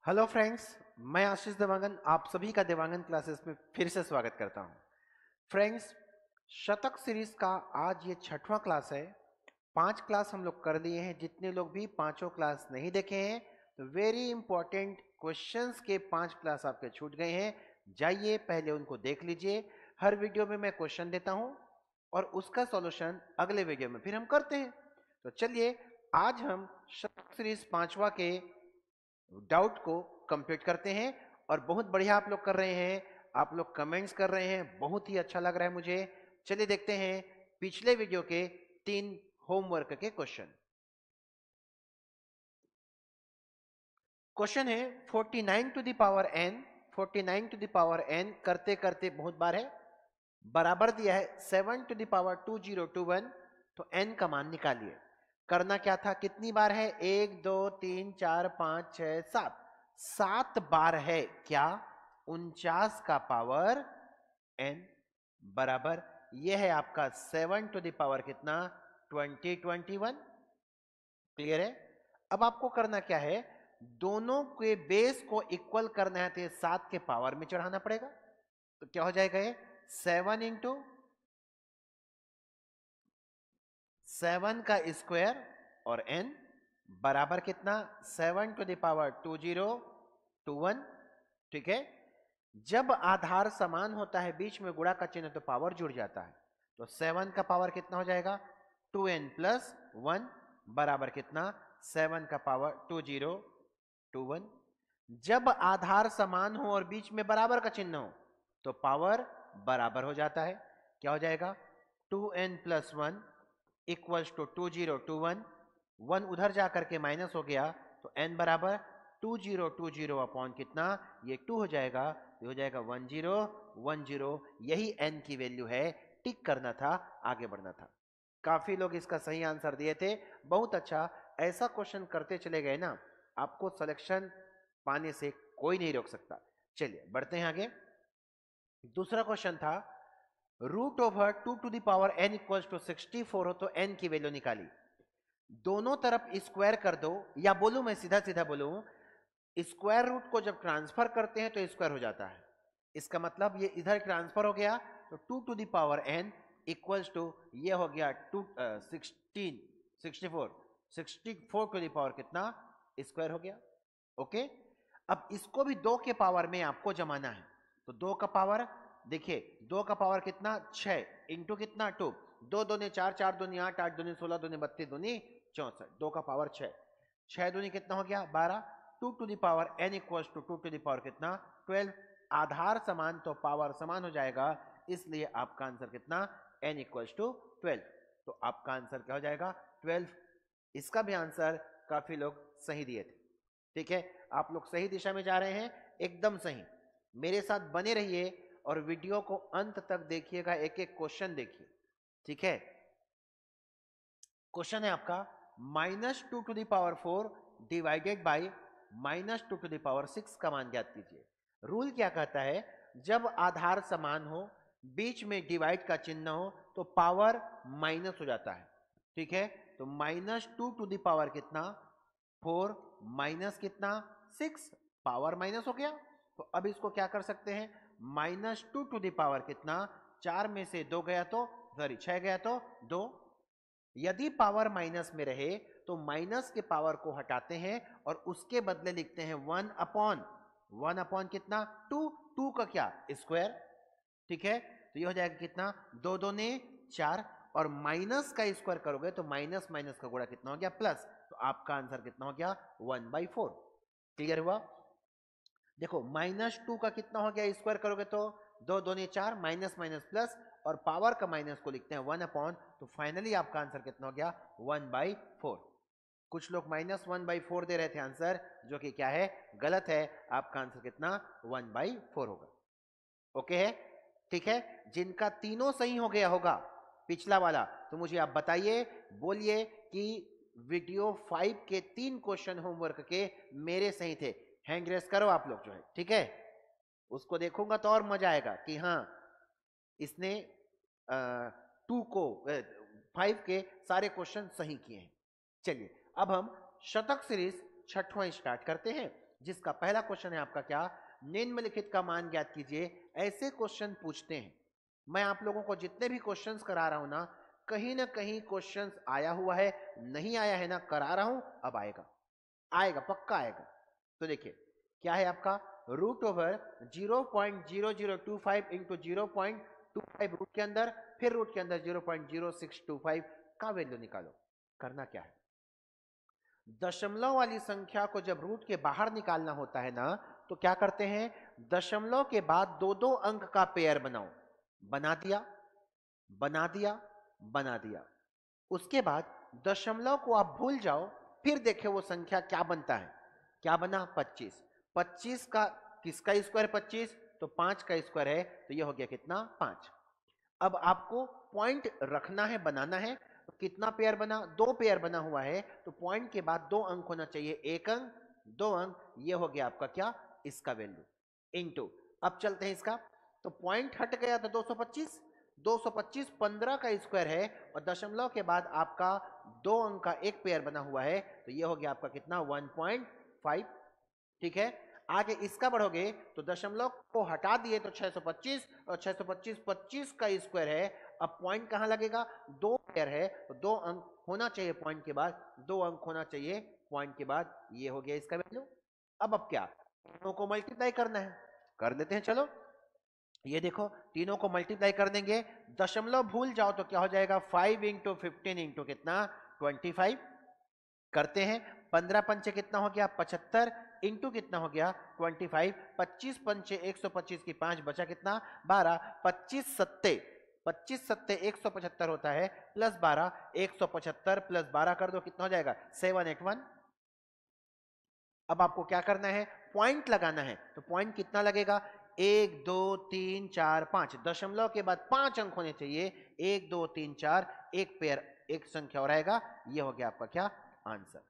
Hello friends, मैं आशीष देवांगन आप सभी का देवांगन क्लासेस में फिर से स्वागत करता हूं। फ्रेंड्स, शतक सीरीज का आज ये 6वां क्लास है। 5 क्लास हम लोग कर लिए हैं। जितने लोग भी पांचों क्लास नहीं देखे हैं तो वेरी इंपॉर्टेंट क्वेश्चंस के 5 क्लास आपके छूट गए हैं। जाइए पहले उनको देख लीजिए। हर वीडियो में मैं क्वेश्चन देता हूं और उसका सॉल्यूशन अगले वीडियो में फिर हम करते हैं। तो चलिए आज हम शतक सीरीज 5वां के डाउट को कंप्लीट करते हैं और बहुत बढ़िया आप लोग कर रहे हैं। आप लोग कमेंट्स कर रहे हैं, बहुत ही अच्छा लग रहा है मुझे। चलिए देखते हैं पिछले वीडियो के 3 होमवर्क के क्वेश्चन। क्वेश्चन है 49 to the power n। 49 to the power n करते करते बहुत बार है, बराबर दिया है 7 टू द पावर 2021। तो n का मान निकालिए। करना क्या था, कितनी बार है, 1 2 3 4 5 6 7, 7 बार है। क्या 49 का पावर n बराबर यह है आपका 7 टू द पावर कितना 2021। क्लियर है। अब आपको करना क्या है, दोनों के बेस को इक्वल करना है तो ये 7 के पावर में चढ़ाना पड़ेगा। तो क्या हो जाएगा, ये 7 इंटू 7 का स्क्वायर और n बराबर कितना 7 टू द पावर 2021। ठीक है। जब आधार समान होता है बीच में गुणा का चिन्ह तो पावर जुड़ जाता है। तो 7 का पावर कितना हो जाएगा 2n प्लस 1 बराबर कितना 7 का पावर 2021। जब आधार समान हो और बीच में बराबर का चिन्ह हो तो पावर बराबर हो जाता है। क्या हो जाएगा 2n प्लस 1 इक्वल्स टू 2021। 1 उधर जाकर के माइनस हो गया तो n बराबर 2020 अपॉन कितना, ये 2 हो जाएगा, ये हो जाएगा 1010। यही n की वैल्यू है। टिक करना था, आगे बढ़ना था। काफी लोग इसका सही आंसर दिए थे, बहुत अच्छा। ऐसा क्वेश्चन करते चले गए ना, आपको सिलेक्शन पाने से कोई नहीं रोक सकता। चलिए बढ़ते हैं आगे। दूसरा क्वेश्चन था root over 2 to the power n equals to 64 हो तो n की वैल्यू निकाली। दोनों तरफ स्क्वायर कर दो, या बोलूं मैं सीधा सीधा बोलूं, स्क्वायर रूट को जब ट्रांसफर करते हैं तो स्क्वायर हो जाता है। इसका मतलब ये इधर ट्रांसफर हो गया तो 2 to the power n equals to ये हो गया 64 टू द पावर कितना स्क्वायर हो गया। ओके। अब इसको भी 2 के पावर में आपको जमाना है। तो 2 का पावर देखिए, 2 का पावर कितना 6 इंटू कितना 2, 2 दूनी 4, 4 दूनी 8, 8 दूनी 16, दूनी 32, दूनी 64। 2 का पावर 6, 6 दूनी कितना हो गया 12। 2 to the power n equals to 2 to the power कितना 12। आधार समान तो पावर समान हो जाएगा, इसलिए आपका आंसर कितना n इक्वल्स टू 12। तो आपका आंसर क्या हो जाएगा 12। इसका भी आंसर काफी लोग सही दिए थे। ठीक है, आप लोग सही दिशा में जा रहे हैं, एकदम सही। मेरे साथ बने रहिए और वीडियो को अंत तक देखिएगा, एक एक क्वेश्चन देखिए। ठीक है। क्वेश्चन है आपका -2 to the power 4 divided by -2 to the power 6 का मान ज्ञात कीजिए। रूल क्या कहता है, जब आधार समान हो बीच में डिवाइड का चिन्ह हो तो पावर माइनस हो जाता है। ठीक है। तो -2 टू द पावर कितना 4 माइनस कितना 6, पावर माइनस हो गया। तो अब इसको क्या कर सकते हैं, -2 टू द पावर कितना 4 में से 2 गया तो सॉरी 6 गया तो 2। यदि पावर माइनस में रहे तो माइनस के पावर को हटाते हैं और उसके बदले लिखते हैं 1 अपॉन कितना 2, 2 का क्या स्क्वायर। ठीक है। तो ये हो जाएगा कितना 2 2 ने 4, और माइनस का स्क्वायर करोगे तो माइनस माइनस का गुणा कितना हो गया प्लस। तो आपका आंसर कितना हो गया 1/4। क्लियर हुआ। देखो -2 का कितना हो गया स्क्वायर करोगे तो 2 2 ने 4, माइनस माइनस प्लस, और पावर का माइनस को लिखते हैं 1 अपॉन। तो फाइनली आपका आंसर कितना हो गया 1/4। कुछ लोग -1/4 दे रहे थे आंसर, जो कि क्या है गलत है। आपका आंसर कितना 1/4 होगा। ओके है। ठीक है। जिनका तीनों सही हो गया होगा पिछला वाला, तो मुझे आप बताइए, बोलिए कि वीडियो 5 के 3 क्वेश्चन होमवर्क के मेरे सही थे। हैंड रेस करो आप लोग जो है। ठीक है। उसको देखूंगा तो और मजा आएगा कि हाँ इसने 2 को 5 के सारे क्वेश्चन सही किए हैं। चलिए अब हम शतक सीरीज 6वां स्टार्ट करते हैं। जिसका पहला क्वेश्चन है आपका क्या, निम्नलिखित का मान ज्ञात कीजिए। ऐसे क्वेश्चन पूछते हैं। मैं आप लोगों को जितने भी क्वेश्चंस करा रहा हूं ना कहीं क्वेश्चंस आया हुआ है, नहीं आया है ना, करा रहा हूं, अब आएगा, आएगा, पक्का आएगा। तो देखिए क्या है आपका, रूट ओवर 0.0025 इंटू 0.25 रूट के अंदर, फिर रूट के अंदर 0.0625 का वैल्यू निकालो। करना क्या है, दशमलव वाली संख्या को जब रूट के बाहर निकालना होता है ना, तो क्या करते हैं, दशमलव के बाद दो दो अंक का पेयर बनाओ। बना दिया, बना दिया, बना दिया। उसके बाद दशमलव को आप भूल जाओ, फिर देखें वो संख्या क्या बनता है। क्या बना, 25। 25 का किसका स्क्वायर 25, तो 5 का स्क्वायर है, तो ये हो गया कितना, 5। अब आपको पॉइंट रखना है, बनाना है, तो कितना पेयर बना, 2 पेयर बना हुआ है, तो पॉइंट के बाद 2 अंक होना चाहिए, 1 अंक 2 अंक, ये हो गया आपका क्या, इसका वैल्यू इनटू। अब चलते हैं इसका, तो पॉइंट हट गया तो 225, 225 15 का स्क्वायर है, और दशमलव के बाद आपका 2 अंक का एक पेयर बना हुआ है, तो ये हो गया आपका कितना, 1.5। ठीक है, आगे इसका बढ़ोगे तो दशमलव को हटा दिए तो 625, और 625 25 का स्क्वायर है। अब पॉइंट कहां लगेगा, 2 पेयर है, तो 2 अंक होना चाहिए पॉइंट के बाद, 2 अंक होना चाहिए पॉइंट के बाद, ये हो गया इसका वैल्यू। अब क्या, तीनों को मल्टीप्लाई करना है, कर देते हैं। चलो ये देखो, तीनों को मल्टीप्लाई कर देंगे, दशमलव भूल जाओ तो क्या हो जाएगा, 5 इंटू 15 इंटू कितना, 25। करते हैं, 15 पंचे कितना हो गया, 75 इंटू कितना हो गया, 25। 25 पंचे 125 की 5 बचा कितना, 12। 25 सत्ते 175 होता है, प्लस 12, 175 प्लस 12 कर दो, कितना हो जाएगा, 781। अब आपको क्या करना है, पॉइंट लगाना है, तो पॉइंट कितना लगेगा, 1 2 3 4 5, दशमलव के बाद 5 अंक होने चाहिए, 1 2 3 4, एक पेयर, एक संख्या और आएगा, ये हो गया आपका क्या, आंसर।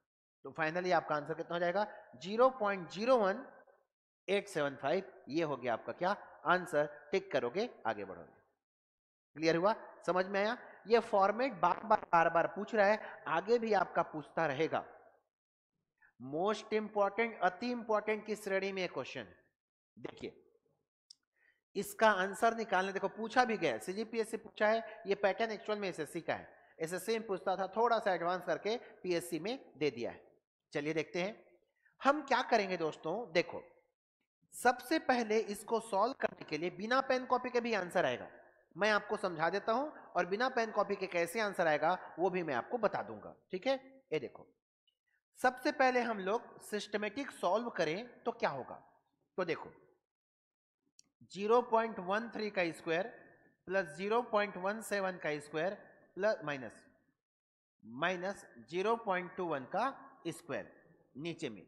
तो फाइनली आपका आंसर कितना हो जाएगा, 0.01875, ये हो गया आपका क्या, आंसर। टिक करोगे, आगे बढ़ोगे। क्लियर हुआ, समझ में आया। ये फॉर्मेट बार बार पूछ रहा है, आगे भी आपका पूछता रहेगा। मोस्ट इंपॉर्टेंट, अति इंपॉर्टेंट की श्रेणी में क्वेश्चन। देखिए इसका आंसर निकालने, देखो पूछा भी गया, सीजीपीएस से पूछा है, ये पैटर्न एक्चुअल में एसएससी का है, एसएससी में पूछता था, थोड़ा सा एडवांस करके पीएससी में दे दिया है। चलिए देखते हैं हम क्या करेंगे दोस्तों। देखो सबसे पहले इसको सॉल्व करने के लिए बिना पेन कॉपी के भी आंसर आएगा, मैं आपको समझा देता हूं, और बिना पेन कॉपी के कैसे आंसर आएगा वो भी मैं आपको बता दूंगा। ठीक है, ये देखो सबसे पहले हम लोग सिस्टमेटिक सॉल्व करें तो क्या होगा, तो देखो 0.13 का स्क्वायर प्लस 0.17 का स्क्वायर प्लस माइनस 0.21 का स्क्वायर, नीचे में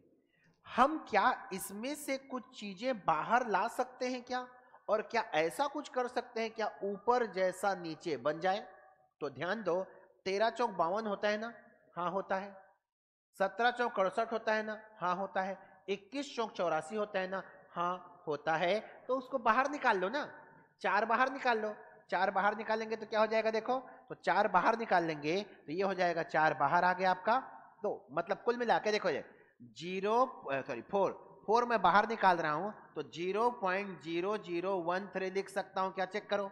हम क्या इसमें से कुछ चीजें बाहर ला सकते हैं क्या, और क्या ऐसा कुछ कर सकते हैं क्या ऊपर जैसा नीचे बन जाए। तो ध्यान दो, 13 चौक 52 होता है ना, हाँ होता है। 17 चौक 68 होता है ना, हाँ होता है। 21 चौक 84 होता है ना, हाँ होता है। तो उसको बाहर निकाल लो ना, 4 बाहर निकाल लो। 4 बाहर निकालेंगे तो क्या हो जाएगा, देखो तो 4 बाहर निकाल लेंगे तो ये हो जाएगा 4 बाहर आ गया आपका। तो मतलब कुल मिला के देखो 4 मैं बाहर निकाल रहा हूं तो 0.0013 लिख सकता हूं क्या, चेक करो।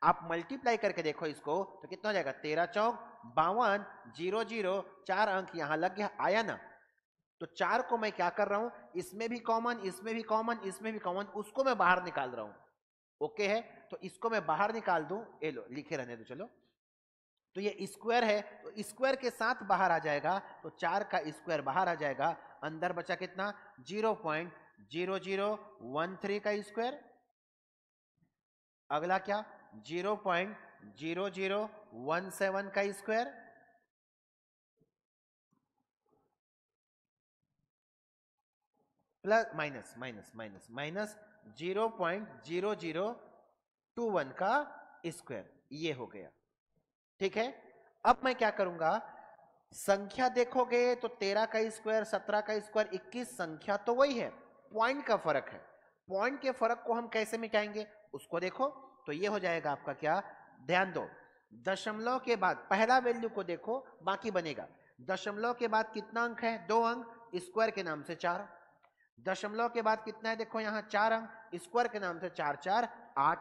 आप मल्टीप्लाई करके देखो इसको तो कितना हो जाएगा, 13 चौक 52, 0 4 अंक यहां लग गया, आया ना। तो 4 को मैं क्या कर रहा हूं, इसमें भी कॉमन, इसमें भी कॉमन, इसमें भी कॉमन, उसको मैं बाहर निकाल रहा हूं। ओके है, तो इसको मैं बाहर निकाल दूं, ये लो लिखे रहने दो। चलो तो ये स्क्वायर है, तो स्क्वायर के साथ बाहर आ जाएगा, तो 4 का स्क्वायर बाहर आ जाएगा, अंदर बचा कितना, 0.0013 का स्क्वायर। अगला क्या, 0.0017 का स्क्वायर प्लस माइनस 0.0021 का स्क्वायर, ये हो गया। ठीक है, अब मैं क्या करूंगा, संख्या देखोगे तो 13 का स्क्वायर, 17 का स्क्वायर, 21, संख्या तो वही है, पॉइंट का फर्क है। पॉइंट के फर्क को हम कैसे मिटाएंगे उसको देखो, तो ये हो जाएगा आपका क्या, ध्यान दो, दशमलव के बाद पहला वैल्यू को देखो, बाकी बनेगा। दशमलव के बाद कितना अंक है, 2 अंक, स्क्वायर के नाम से 4, दशमलव के बाद कितना है, देखो यहाँ 4 अंक, स्क्वायर के नाम से 4 4 8,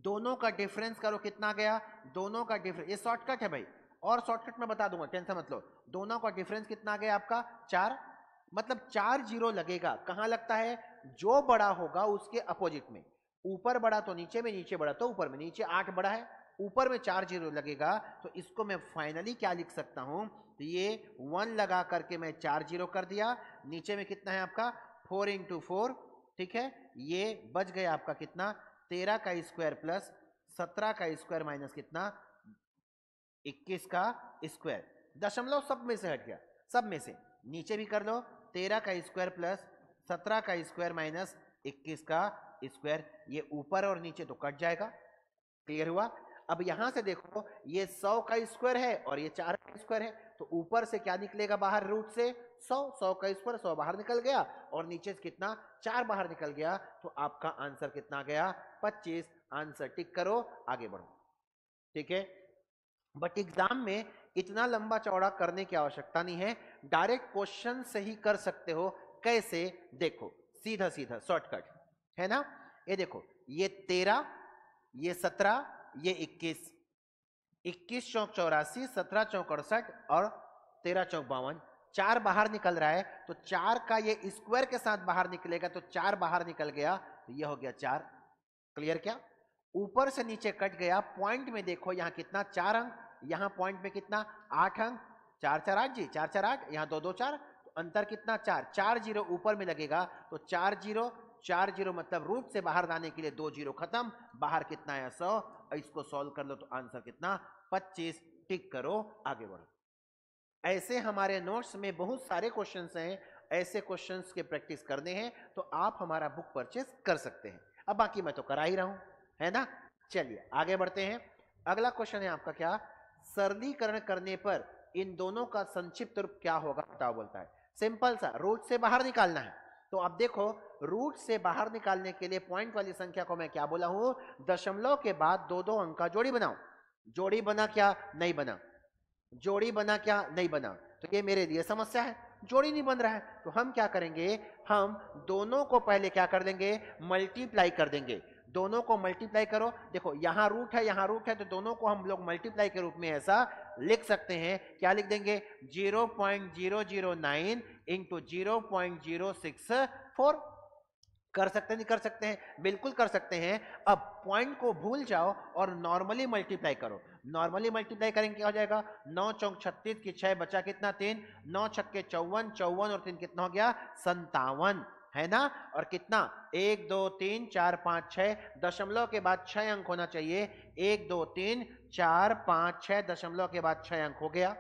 दोनों का डिफरेंस करो कितना गया, दोनों का डिफरेंस, ये शॉर्टकट है भाई, और शॉर्टकट में बता दूंगा, टेंशन मत लो। दोनों का डिफरेंस कितना गया आपका 4, मतलब 4 जीरो लगेगा, कहां लगता है, जो बड़ा होगा उसके अपोजिट में, ऊपर बड़ा तो नीचे में, नीचे बड़ा तो ऊपर में, नीचे 8 बड़ा है, ऊपर में 4 जीरो लगेगा, तो इसको मैं फाइनली क्या लिख सकता हूं, तो ये 1 लगा करके मैं 4 जीरो कर दिया, नीचे में कितना है आपका 4 इंटू 4, ठीक है, ये बच गया आपका कितना 13 का स्क्वायर प्लस 17 का स्क्वायर माइनस कितना 21 का स्क्वायर, दशमलव सब में से हट गया, सब में से, नीचे भी कर लो 13 का स्क्वायर प्लस 17 का स्क्वायर माइनस 21 का स्क्वायर, ये ऊपर और नीचे तो कट जाएगा, क्लियर हुआ। अब यहां से देखो ये 100 का स्क्वायर है और ये 4 का स्क्वायर है, तो ऊपर से क्या निकलेगा बाहर, रूट से 100, 100 का स्क्वायर 100 बाहर निकल गया, और नीचे से कितना 4 बाहर निकल गया, तो आपका आंसर कितना गया 25, आंसर टिक करो, आगे बढ़ो, ठीक है। बट एग्जाम में इतना लंबा चौड़ा करने की आवश्यकता नहीं है, डायरेक्ट क्वेश्चन से ही कर सकते हो, कैसे, देखो सीधा सीधा शॉर्टकट है ना, ये देखो ये 13, ये 17, ये 21, 21 चौक 84, 17 चौक 68 और 13 चौक 52, 4 बाहर निकल रहा है, तो 4 का ये स्क्वायर के साथ बाहर निकलेगा, तो 4 बाहर निकल गया, तो ये हो गया 4, क्लियर क्या, ऊपर से नीचे कट गया, पॉइंट में देखो यहाँ कितना 4 अंक, यहाँ पॉइंट में कितना 8 अंक, 4 4 8 जी, 4 4 8, यहाँ 2 2 4, तो अंतर कितना 4, 4 जीरो ऊपर में लगेगा, तो 4 जीरो 4 जीरो मतलब रूट से बाहर लाने के लिए 2 जीरो खत्म, बाहर कितना है 100, इसको सॉल्व कर लो तो आंसर कितना 25, टिक करो, आगे बढ़ो। ऐसे हमारे नोट्स में बहुत सारे क्वेश्चंस हैं, ऐसे क्वेश्चंस के प्रैक्टिस करने हैं तो आप हमारा बुक परचेस कर सकते हैं, अब बाकी मैं तो करा ही रहा हूं, है ना। चलिए आगे बढ़ते हैं, अगला क्वेश्चन है आपका क्या, सरलीकरण करने पर इन दोनों का संक्षिप्त रूप क्या होगा बताओ, बोलता है सिंपल सा, रूट से बाहर निकालना है, तो अब देखो रूट से बाहर निकालने के लिए पॉइंट वाली संख्या को मैं क्या बोला हूं, दशमलव के बाद 2 अंक का जोड़ी बनाओ, जोड़ी बना क्या, नहीं बना, जोड़ी बना क्या, नहीं बना, तो ये मेरे लिए समस्या है, जोड़ी नहीं बन रहा है, तो हम क्या करेंगे, हम दोनों को पहले क्या कर देंगे, मल्टीप्लाई कर देंगे, दोनों को मल्टीप्लाई करो, देखो यहाँ रूट है यहाँ रूट है, तो दोनों को हम लोग मल्टीप्लाई के रूप में ऐसा लिख सकते हैं, क्या लिख देंगे 0.009 इंटू 0.064, कर सकते नहीं कर सकते हैं, बिल्कुल कर सकते हैं। अब पॉइंट को भूल जाओ और नॉर्मली मल्टीप्लाई करो, नॉर्मली मल्टीप्लाई करेंगे क्या हो जाएगा, 9 चौक 36 की 6 बचा कितना 3, 9 छक्के 54, 54 और 3 कितना हो गया 57, है ना, और कितना 1 2 3 4 5 6, दशमलव के बाद 6 अंक होना चाहिए, 1 2 3 4 5 6, दशमलव के बाद 6 अंक हो गया।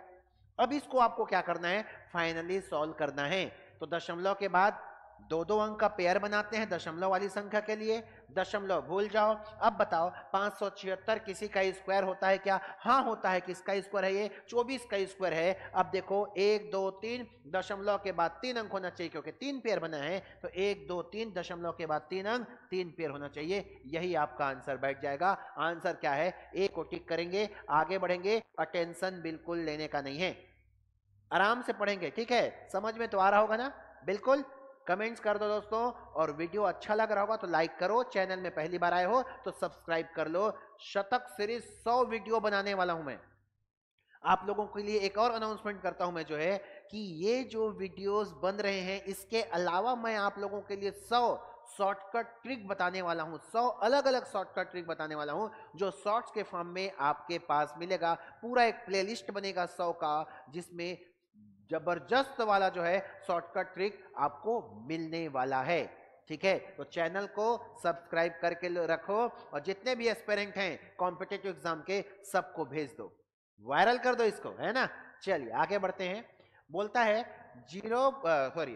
अब इसको आपको क्या करना है, फाइनली सॉल्व करना है, तो दशमलव के बाद 2 अंक का पेयर बनाते हैं दशमलव वाली संख्या के लिए, दशमलव भूल जाओ। अब बताओ 576 किसी का स्क्वायर होता है क्या, हाँ होता है, किसका स्क्वायर है, ये 24 का स्क्वायर है। अब देखो 1 2 3, दशमलव के बाद 3 अंक होना चाहिए क्योंकि 3 पेयर बना है, तो 1 2 3, दशमलव के बाद 3 अंक, 3 पेयर होना चाहिए, यही आपका आंसर बैठ जाएगा। आंसर क्या है, ए को टिक करेंगे, आगे बढ़ेंगे, अटेंशन बिल्कुल लेने का नहीं है, आराम से पढ़ेंगे, ठीक है, समझ में तो आ रहा होगा ना, बिल्कुल। कमेंट्स कर दो दोस्तों, और वीडियो अच्छा लग रहा होगा तो लाइक करो, चैनल में पहली बार आए हो तो सब्सक्राइब कर लो। शतक सीरीज 100 वीडियो बनाने वाला हूं मैं, आप लोगों के लिए एक और अनाउंसमेंट करता हूं मैं, जो है कि ये जो वीडियोस बन रहे हैं इसके अलावा मैं आप लोगों के लिए 100 शॉर्टकट ट्रिक बताने वाला हूं, 100 अलग अलग शॉर्टकट ट्रिक बताने वाला हूं, जो शॉर्ट्स के फॉर्म में आपके पास मिलेगा, पूरा एक प्लेलिस्ट बनेगा 100 का, जिसमें जबरदस्त वाला जो है शॉर्टकट ट्रिक आपको मिलने वाला है, ठीक है। तो चैनल को सब्सक्राइब करके रखो, और जितने भी एस्पिरेंट हैं कॉम्पिटिटिव एग्जाम के सबको भेज दो, वायरल कर दो इसको, है ना। चलिए आगे बढ़ते हैं, बोलता है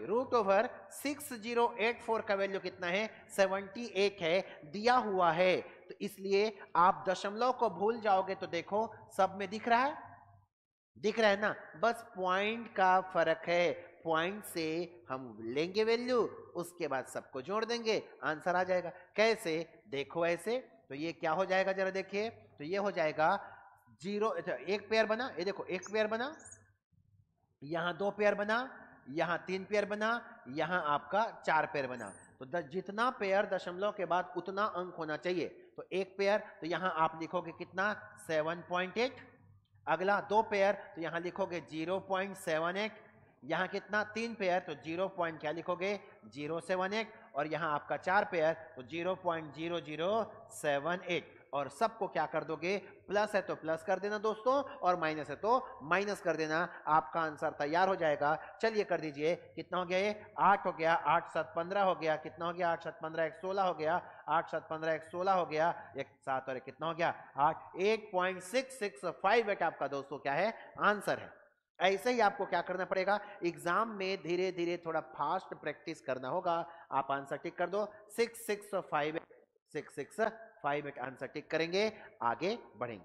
रूट ओवर 6084 का वैल्यू कितना है 78 है, दिया हुआ है, तो इसलिए आप दशमलव को भूल जाओगे, तो देखो सब में दिख रहा है, दिख रहा है ना, बस पॉइंट का फर्क है, पॉइंट से हम लेंगे वैल्यू, उसके बाद सबको जोड़ देंगे, आंसर आ जाएगा। कैसे, देखो ऐसे, तो ये क्या हो जाएगा जरा देखिए, तो ये हो जाएगा 0, एक पेयर बना, ये देखो एक पेयर बना, यहां 2 पेयर बना, यहाँ 3 पेयर बना, यहाँ आपका 4 पेयर बना। तो जितना पेयर दशमलव के बाद उतना अंक होना चाहिए। तो 1 पेयर तो यहाँ आप लिखोगे कितना 7.8। अगला 2 पेयर तो यहाँ लिखोगे 0.78। यहाँ कितना 3 पेयर तो 0. क्या लिखोगे 078। और यहाँ आपका 4 पेयर तो 0.0078। और सबको क्या कर दोगे, प्लस है तो प्लस कर देना दोस्तों, और माइनस है तो माइनस कर देना। आपका आंसर तैयार हो जाएगा। चलिए कर दीजिए, कितना हो गया ये 8 हो गया, 8 7 15 हो गया, कितना हो गया 8 7 15 1 16 हो गया, 8 7 15 1 16 हो गया, 1 7 और 1 कितना हो गया 8, 8.665 आपका दोस्तों क्या है आंसर है। ऐसे ही आपको क्या करना पड़ेगा, एग्जाम में धीरे धीरे थोड़ा फास्ट प्रैक्टिस करना होगा। आप आंसर टिक कर दो 6658 आंसर टिक करेंगे, आगे बढ़ेंगे।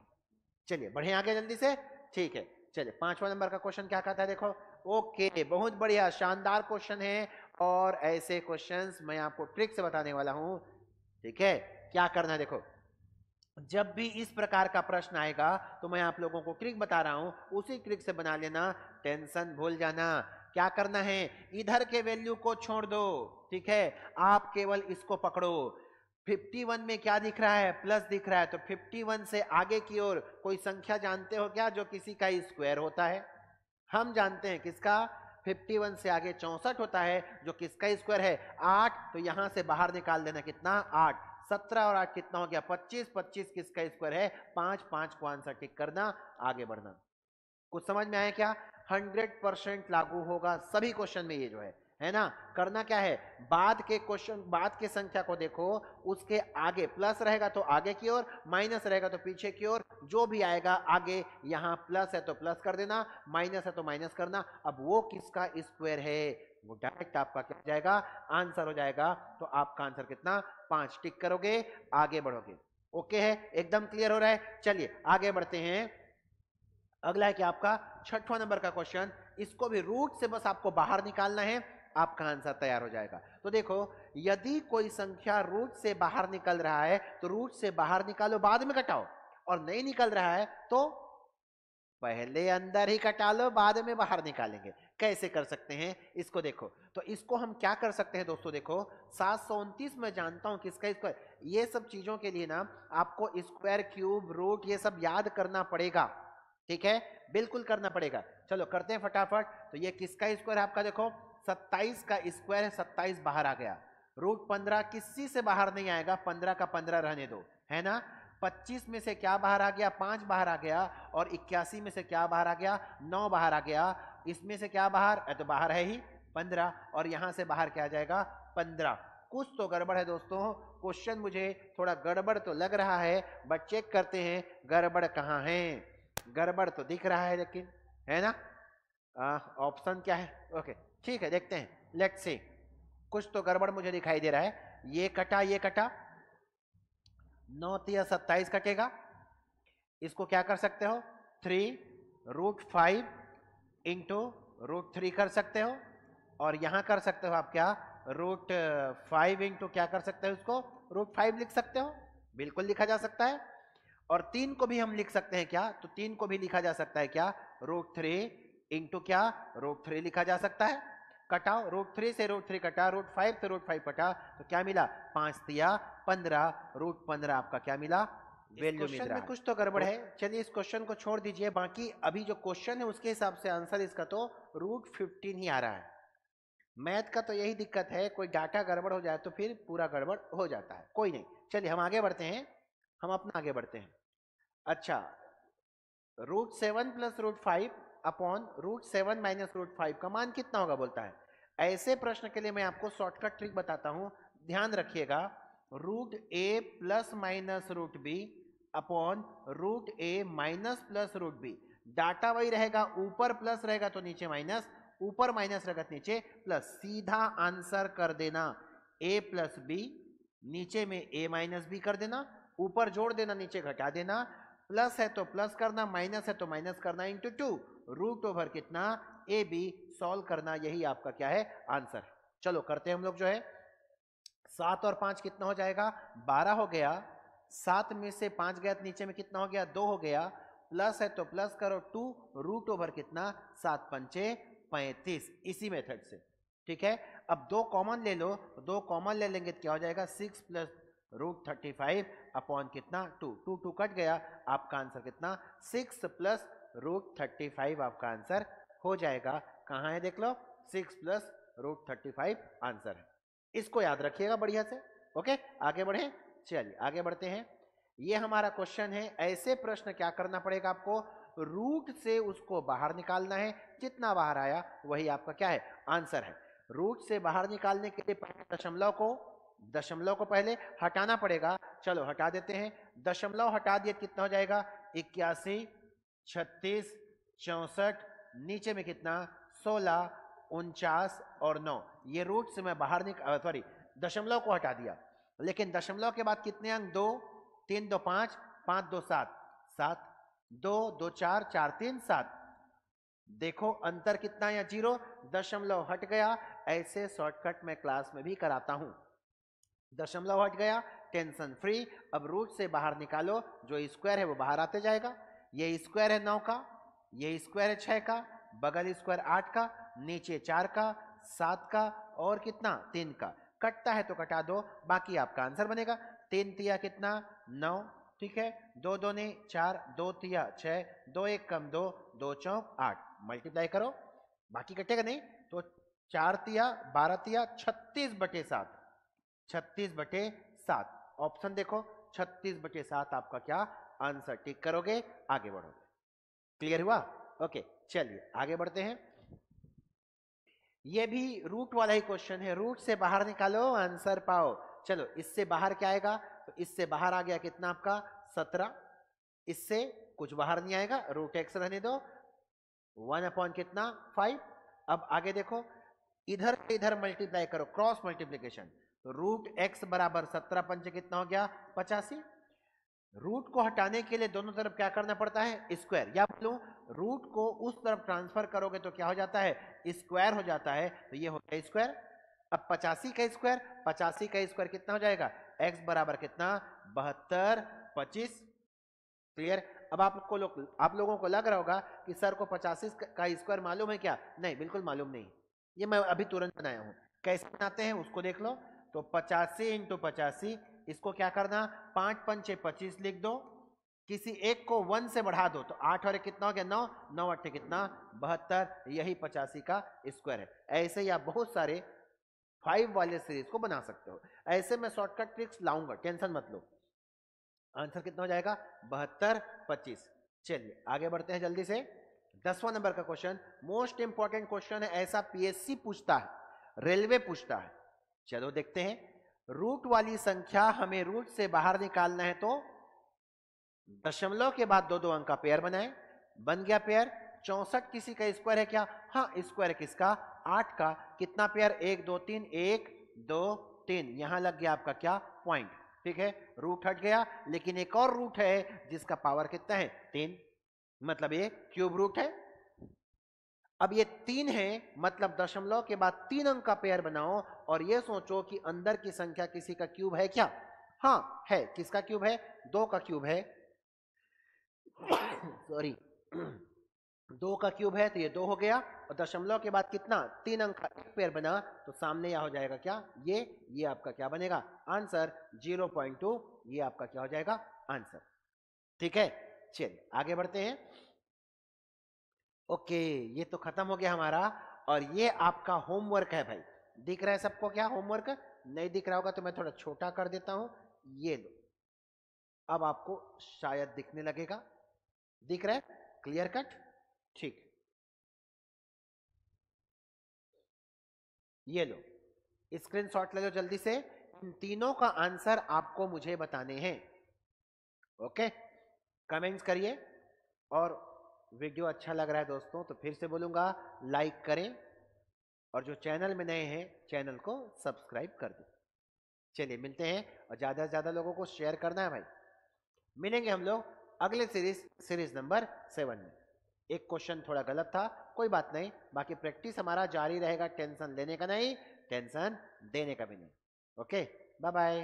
चलिए बढ़े आगे जल्दी से, ठीक है। चलिए 5वां नंबर का क्वेश्चन क्या कहता है देखो। ओके, बहुत बढ़िया, शानदार क्वेश्चन है। और ऐसे क्वेश्चंस मैं आपको ट्रिक से बताने वाला हूं, ठीक है। क्या करना है देखो, जब भी इस प्रकार का प्रश्न आएगा तो मैं आप लोगों को ट्रिक बता रहा हूं, उसी ट्रिक से बना लेना, टेंशन भूल जाना। क्या करना है, इधर के वैल्यू को छोड़ दो, ठीक है। आप केवल इसको पकड़ो। 51 में क्या दिख रहा है, प्लस दिख रहा है, तो 51 से आगे की ओर कोई संख्या जानते हो क्या जो किसी का स्क्वायर होता है? हम जानते हैं किसका, 51 से आगे 64 होता है जो किसका स्क्वायर है 8। तो यहां से बाहर निकाल देना कितना 8, 17 और 8 कितना हो गया 25, 25 किसका स्क्वायर है 5, 5 को आंसर टिक करना, आगे बढ़ना। कुछ समझ में आया क्या? 100% लागू होगा सभी क्वेश्चन में ये जो है ना। करना क्या है, बाद के क्वेश्चन, बाद के संख्या को देखो, उसके आगे प्लस रहेगा तो आगे की ओर, माइनस रहेगा तो पीछे की ओर, जो भी आएगा आगे, यहाँ प्लस है तो प्लस कर देना, माइनस है तो माइनस करना। अब वो किसका स्क्वायर है, वो डायरेक्ट आपका क्या हो जाएगा आंसर हो जाएगा। तो आपका आंसर कितना 5 टिक करोगे, आगे बढ़ोगे। ओके है, एकदम क्लियर हो रहा है। चलिए आगे बढ़ते हैं। अगला है कि आपका 6वां नंबर का क्वेश्चन, इसको भी रूट से बस आपको बाहर निकालना है, आपका आंसर तैयार हो जाएगा। तो देखो, यदि कोई संख्या रूट से बाहर निकल रहा है तो रूट से बाहर निकालो, बाद में घटाओ, और नहीं निकल रहा है तो पहले अंदर ही घटा लो, बाद में बाहर निकालेंगे। कैसे कर सकते हैं इसको देखो। तो इसको हम क्या कर सकते हैं दोस्तों, देखो 729 मैं जानता हूं किसका स्क्वायर। ये सब चीजों के लिए ना आपको स्क्वायर, क्यूब, रूट ये सब याद करना पड़ेगा, ठीक है, बिल्कुल करना पड़ेगा। चलो करते हैं फटाफट। तो ये किसका स्क्वायर है आपका, देखो 27 का स्क्वायर है, 27 बाहर आ गया। रूट 15 किसी से बाहर नहीं आएगा, 15 का 15 रहने दो, है ना। 25 में से क्या बाहर आ गया, 5 बाहर आ गया। और 81 में से क्या बाहर आ गया, 9 बाहर आ गया। इसमें से क्या बाहर, तो बाहर है ही 15, और यहां से बाहर क्या आ जाएगा 15। कुछ तो गड़बड़ है दोस्तों, क्वेश्चन मुझे थोड़ा गड़बड़ तो लग रहा है, बट चेक करते हैं गड़बड़ कहां है। गड़बड़ तो दिख रहा है लेकिन, है ना। ऑप्शन क्या है, ओके ठीक है, देखते हैं, लेट्स सी। कुछ तो गड़बड़ मुझे दिखाई दे रहा है। ये कटा, ये कटा, 9 3 27 कटेगा। इसको क्या कर सकते हो, 3√5 इंटू √3 कर सकते हो। और यहां कर सकते हो आप क्या, √5 इंटू क्या कर सकते हो, उसको √5 लिख सकते हो, बिल्कुल लिखा जा सकता है। और 3 को भी हम लिख सकते हैं क्या, तो 3 को भी लिखा जा सकता है क्या, √3 इंटू क्या, √3 लिखा जा सकता है। कटाओ, √3 से √3 कटा, √5 से √5 कटा, तो क्या मिला 5 तिया 15, √15 आपका क्या मिला, वैल्यू मिल रहा है। कुछ तो गड़बड़ है। चलिए इस क्वेश्चन को छोड़ दीजिए, बाकी अभी जो क्वेश्चन है उसके हिसाब से आंसर इसका तो √15 ही आ रहा है। मैथ का तो यही दिक्कत है, कोई डाटा गड़बड़ हो जाए तो फिर पूरा गड़बड़ हो जाता है। कोई नहीं, चलिए हम आगे बढ़ते हैं, हम अपना आगे बढ़ते हैं। अच्छा, √7 प्लस √5 अपॉन √7 माइनस √5 का मान कितना होगा बोलता है। ऐसे प्रश्न के लिए मैं आपको शॉर्टकट ट्रिक बताता हूं, ध्यान रखिएगा। √a plus minus √b upon √a minus plus √b। Data वही रहेगा, ऊपर प्लस रहेगा तो नीचे माइनस, ऊपर माइनस रहेगा तो नीचे प्लस। सीधा आंसर कर देना a प्लस b, नीचे में a माइनस b कर देना, ऊपर जोड़ देना, नीचे घटा देना। प्लस है तो प्लस करना, माइनस है तो माइनस करना, इंटू 2 रूट ओवर कितना ए बी, सॉल्व करना, यही आपका क्या है आंसर। चलो करते हैं हम लोग जो है। 7 और 5 कितना हो जाएगा, 12 हो गया। 7 में से 5 गया तो नीचे में कितना हो गया, 2 हो गया। प्लस है तो प्लस करो 2 रूट ओवर कितना 7 पंचे 35, इसी मेथड से। ठीक है, अब 2 कॉमन ले लो, 2 कॉमन ले लेंगे तो क्या हो जाएगा 6 प्लस √35 अपॉन कितना 2, 2 कट गया, आपका आंसर कितना 6 प्लस √35 आपका आंसर हो जाएगा। कहाँ है देख लो, 6 प्लस √35 आंसर है। इसको याद रखिएगा बढ़िया से। ओके, आगे बढ़े, चलिए आगे बढ़ते हैं। ये हमारा क्वेश्चन है, ऐसे प्रश्न क्या करना पड़ेगा आपको, रूट से उसको बाहर निकालना है, जितना बाहर आया वही आपका क्या है आंसर है। रूट से बाहर निकालने के लिए पहले दशमलव को पहले हटाना पड़ेगा। चलो हटा देते हैं, दशमलव हटा दिए कितना हो जाएगा 81, 36, 64, नीचे में कितना 16, 49 और 9। ये रूट से मैं बाहर सॉरी दशमलव को हटा दिया, लेकिन दशमलव के बाद कितने अंक 2, 3 2 5, 5 2 7, 7, 2 2 4, 4 3 7। देखो अंतर कितना या 0, दशमलव हट गया। ऐसे शॉर्टकट में क्लास में भी कराता हूं, दशमलव हट गया, टेंशन फ्री। अब रूट से बाहर निकालो, जो स्क्वायर है वो बाहर आते जाएगा। ये स्क्वायर है 9 का, ये स्क्वायर है 6 का, बगल स्क्वायर 8 का, नीचे 4 का, 7 का और कितना 3 का। कटता है तो कटा दो, बाकी आपका आंसर बनेगा। 3 तिया कितना 9, ठीक है, 2 2 ने 4, 2 तिया 6, 2 1 कम 2, 2 चौक 8, मल्टीप्लाई करो, बाकी कटेगा नहीं तो 4 तिया 12 तिया 36/7, 36/7 ऑप्शन देखो, 36/7 आपका क्या आंसर। टिक करोगे, आगे बढ़ोगे। क्लियर हुआ? ओके, चलिए आगे बढ़ते हैं। ये भी रूट वाला ही क्वेश्चन है, रूट से बाहर निकालो आंसर पाओ। चलो इससे बाहर क्या आएगा, तो इससे बाहर आ गया कितना आपका 17, इससे कुछ बाहर नहीं आएगा, √x रहने दो, 1 अपॉन कितना 5। अब आगे देखो, इधर से इधर मल्टीप्लाई करो, क्रॉस मल्टीप्लीकेशन, तो √x बराबर 17 पंचे कितना हो गया 85। रूट को हटाने के लिए दोनों तरफ क्या करना पड़ता है स्क्वायर, या बोलूं रूट को उस तरफ ट्रांसफर करोगे तो क्या हो जाता है स्क्वायर हो जाता है, तो ये हो गया स्क्वायर। अब 85 का स्क्वायर कितना हो जाएगा, x बराबर कितना 72, 25। क्लियर? अब आप लोगों को लग रहा होगा कि सर को 85 का स्क्वायर मालूम है क्या? नहीं, बिल्कुल मालूम नहीं, ये मैं अभी तुरंत बनाया हूं। कैसे बनाते हैं उसको देख लो। तो 85 × 85, इसको क्या करना 5 पंचे 25 लिख दो, किसी एक को 1 से बढ़ा दो, तो 8 और 1 कितना हो गया 9, 9 8 कितना 72, यही 85 का स्क्वायर है। ऐसे ही आप बहुत सारे 5 वाले सीरीज को बना सकते हो। ऐसे मैं शॉर्टकट ट्रिक्स लाऊंगा, टेंशन मत लो। आंसर कितना हो जाएगा 72, 25। चलिए आगे बढ़ते हैं जल्दी से। 10वां नंबर का क्वेश्चन, मोस्ट इंपॉर्टेंट क्वेश्चन है, ऐसा पीएससी पूछता है, रेलवे पूछता है। चलो देखते हैं। रूट वाली संख्या हमें रूट से बाहर निकालना है, तो दशमलव के बाद 2 अंक का पेयर बनाए, बन गया पेयर। 64 किसी का स्क्वायर है क्या? हाँ, स्क्वायर किसका 8 का। कितना पेयर 1 2 3, 1 2 3, यहां लग गया आपका क्या पॉइंट। ठीक है, रूट हट गया, लेकिन एक और रूट है जिसका पावर कितना है 3, मतलब ये क्यूब रूट है। अब ये 3 है, मतलब दशमलव के बाद 3 अंक का पेयर बनाओ और ये सोचो कि अंदर की संख्या किसी का क्यूब है क्या? हाँ है। किसका क्यूब है? 2 का क्यूब है। सॉरी 2 का क्यूब है, तो ये 2 हो गया, और दशमलव के बाद कितना 3 अंक का एक पेयर बना, तो सामने यह हो जाएगा क्या ये आपका क्या बनेगा आंसर 0.2, ये आपका क्या हो जाएगा आंसर। ठीक है, चलिए आगे बढ़ते हैं। ओके, ये तो खत्म हो गया हमारा, और ये आपका होमवर्क है भाई। दिख रहा है सबको क्या होमवर्क? नहीं दिख रहा होगा तो मैं थोड़ा छोटा कर देता हूं, ये लो, अब आपको शायद दिखने लगेगा। दिख रहा है क्लियर कट? ठीक, ये लो स्क्रीनशॉट ले लो जल्दी से। इन तीनों का आंसर आपको मुझे बताने हैं। ओके, कमेंट्स करिए, और वीडियो अच्छा लग रहा है दोस्तों तो फिर से बोलूंगा लाइक करें, और जो चैनल में नए हैं चैनल को सब्सक्राइब कर दें। चलिए मिलते हैं, और ज़्यादा से ज़्यादा लोगों को शेयर करना है भाई। मिलेंगे हम लोग अगले सीरीज नंबर 7 में। एक क्वेश्चन थोड़ा गलत था, कोई बात नहीं, बाकी प्रैक्टिस हमारा जारी रहेगा। टेंशन लेने का नहीं, टेंशन देने का भी नहीं। Okay, bye bye.